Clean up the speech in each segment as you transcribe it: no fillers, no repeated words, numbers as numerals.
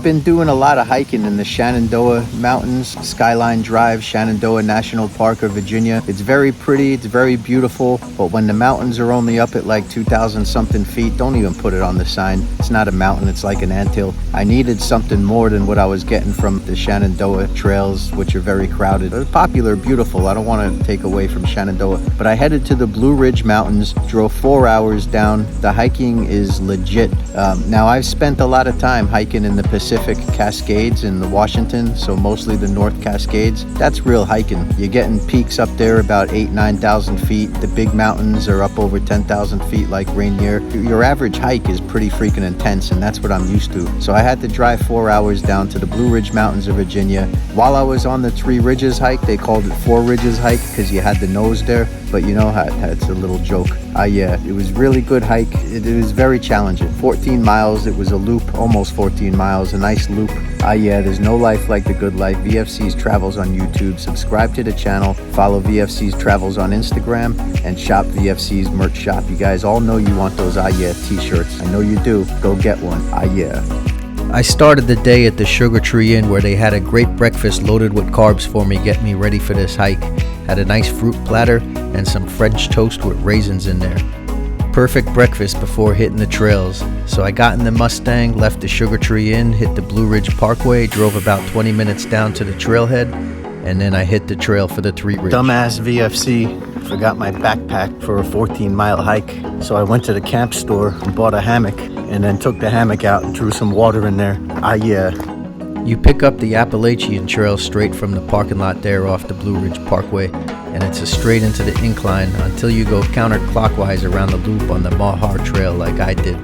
been doing a lot of hiking in the Shenandoah Mountains, Skyline Drive, Shenandoah National Park of Virginia. It's very pretty, it's very beautiful, but when the mountains are only up at like 2,000 something feet, don't even put it on the sign. It's not a mountain, it's like an anthill. I needed something more than what I was getting from the Shenandoah trails, which are very crowded. They're popular, beautiful, I don't want to take away from Shenandoah, but I headed to the Blue Ridge Mountains, drove 4 hours down. The hiking is legit. Now I've spent a lot of time hiking in the Pacific Cascades in the Washington, so mostly the North Cascades. That's real hiking. You're getting peaks up there about 8,000-9,000 feet. The big mountains are up over 10,000 feet like Rainier. Your average hike is pretty freaking intense, and that's what I'm used to. So I had to drive 4 hours down to the Blue Ridge Mountains of Virginia. While I was on the Three Ridges hike, they called it Four Ridges hike because you had the nose there, but you know how it's a little joke. Yeah, it was really good hike. It was very challenging. 14 miles, it was a loop, almost 14 miles, a nice loop. Yeah, there's no life like the good life. VFC's Travels on YouTube. Subscribe to the channel, follow VFC's Travels on Instagram, and shop VFC's merch shop. You guys all know you want those Yeah t-shirts. I know you do. Go get one. Yeah. I started the day at the Sugar Tree Inn where they had a great breakfast loaded with carbs for me, get me ready for this hike. Had a nice fruit platter and some French toast with raisins in there. Perfect breakfast before hitting the trails. So I got in the Mustang, left the Sugar Tree Inn, hit the Blue Ridge Parkway, drove about 20 minutes down to the trailhead, and then I hit the trail for the Three Ridge. Dumbass VFC forgot my backpack for a 14-mile hike. So I went to the camp store and bought a hammock, and then took the hammock out and threw some water in there. Yeah. You pick up the Appalachian Trail straight from the parking lot there off the Blue Ridge Parkway, and it's a straight into the incline until you go counterclockwise around the loop on the Mau-Har Trail like I did.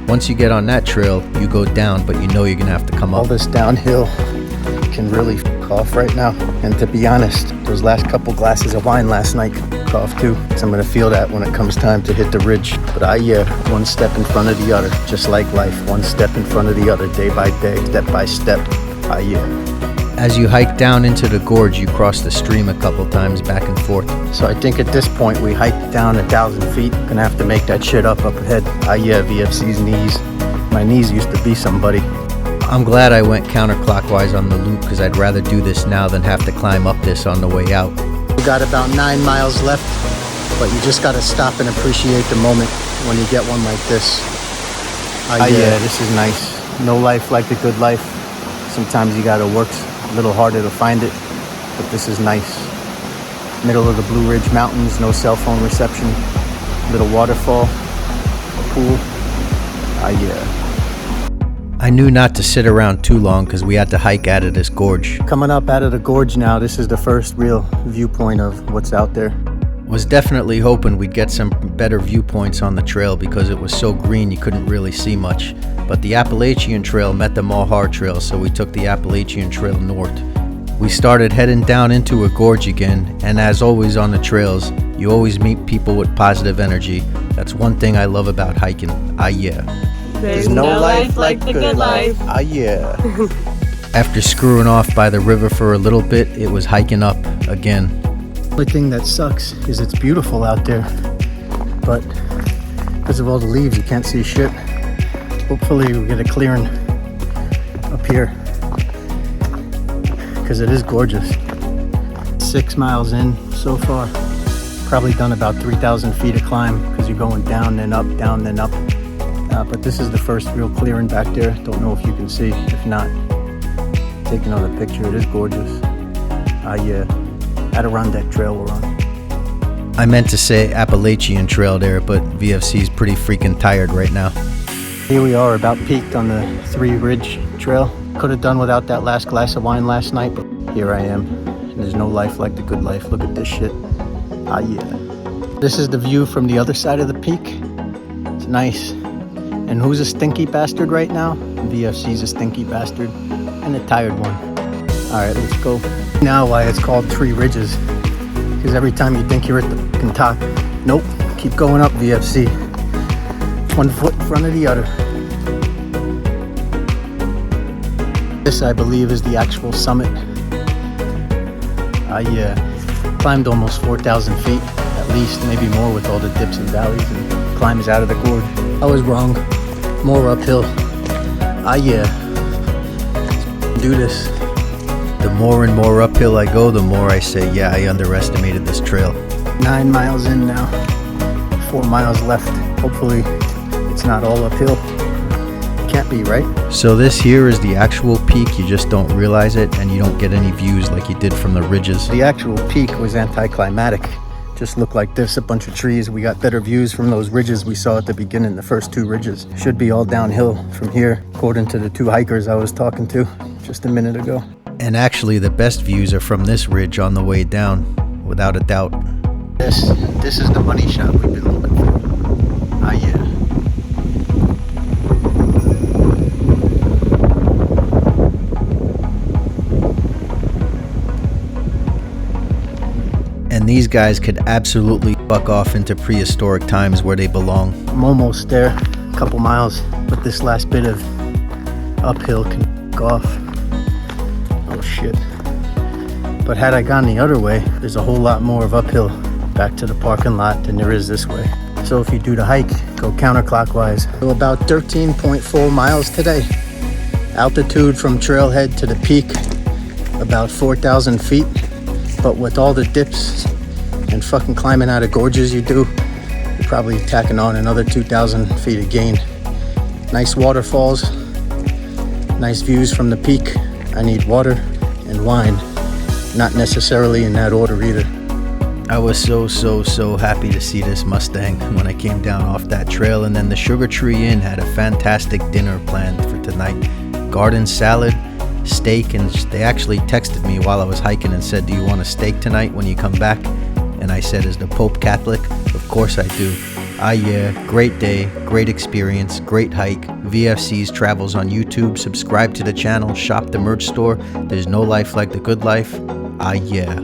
Once you get on that trail, you go down, but you know you're gonna have to come up. All this downhill can really f*** off right now. And to be honest, those last couple glasses of wine last night f*** off too. So I'm gonna feel that when it comes time to hit the ridge. But yeah, one step in front of the other, just like life. One step in front of the other, day by day, step by step. Yeah. As you hike down into the gorge, you cross the stream a couple times back and forth. So I think at this point we hiked down 1,000 feet. Gonna have to make that shit up ahead. Yeah, VFC's knees. My knees used to be somebody. I'm glad I went counterclockwise on the loop because I'd rather do this now than have to climb up this on the way out. We got about 9 miles left, but you just gotta stop and appreciate the moment when you get one like this. Yeah, this is nice. No life like the good life. Sometimes you gotta work a little harder to find it, but this is nice. Middle of the Blue Ridge Mountains, no cell phone reception, little waterfall, pool. Yeah. I knew not to sit around too long because we had to hike out of this gorge. Coming up out of the gorge now, this is the first real viewpoint of what's out there. Was definitely hoping we'd get some better viewpoints on the trail because it was so green you couldn't really see much. But the Appalachian Trail met the Mau-Har Trail, so we took the Appalachian Trail north. We started heading down into a gorge again, and as always on the trails, you always meet people with positive energy. That's one thing I love about hiking. Yeah. There's no life like the good life. Yeah. After screwing off by the river for a little bit, it was hiking up again. The only thing that sucks is it's beautiful out there, but because of all the leaves, you can't see shit. Hopefully we get a clearing up here, because it is gorgeous. 6 miles in so far. Probably done about 3,000 feet of climb because you're going down then up, down then up. But this is the first real clearing back there. Don't know if you can see. If not, take another picture. It is gorgeous. Yeah, Adirondack Trail we're on. I meant to say Appalachian Trail there, but VFC's pretty freaking tired right now. Here we are, about peaked on the Three Ridge Trail. Could have done without that last glass of wine last night, but here I am. And there's no life like the good life. Look at this shit. Yeah. This is the view from the other side of the peak. It's nice. And who's a stinky bastard right now? VFC's a stinky bastard and a tired one. All right, let's go. Now why it's called Three Ridges. Because every time you think you're at the fucking top, nope, keep going up, VFC. One foot in front of the other. This, I believe, is the actual summit. Yeah, climbed almost 4,000 feet, at least, maybe more with all the dips and valleys and climbs out of the gorge. I was wrong. More uphill. Yeah. do this. The more and more uphill I go, the more I say, yeah, I underestimated this trail. 9 miles in now, 4 miles left. Hopefully it's not all uphill. Can't be, right? So this here is the actual peak. You just don't realize it, and you don't get any views like you did from the ridges. The actual peak was anticlimactic. Just looked like this, a bunch of trees. We got better views from those ridges we saw at the beginning, the first 2 ridges. Should be all downhill from here, according to the 2 hikers I was talking to just a minute ago. And actually the best views are from this ridge on the way down, without a doubt. This is the money shot we've been looking for. Ah, yeah. And these guys could absolutely fuck off into prehistoric times where they belong. I'm almost there, a couple miles, but this last bit of uphill can go off. Oh shit. But had I gone the other way, there's a whole lot more of uphill back to the parking lot than there is this way. So if you do the hike, go counterclockwise. So about 13.4 miles today. Altitude from trailhead to the peak, about 4,000 feet. But with all the dips and fucking climbing out of gorges you do, you're probably tacking on another 2,000 feet of gain. Nice waterfalls, nice views from the peak. I need water and wine, not necessarily in that order either. I was so happy to see this Mustang when I came down off that trail. And then the Sugar Tree Inn had a fantastic dinner planned for tonight. Garden salad, steak, and they actually texted me while I was hiking and said, do you want a steak tonight when you come back? And I said, is the Pope Catholic? Of course I do. Ah yeah, great day, great experience, great hike. VFC's Travels on YouTube. Subscribe to the channel, shop the merch store. There's no life like the good life. Ah yeah.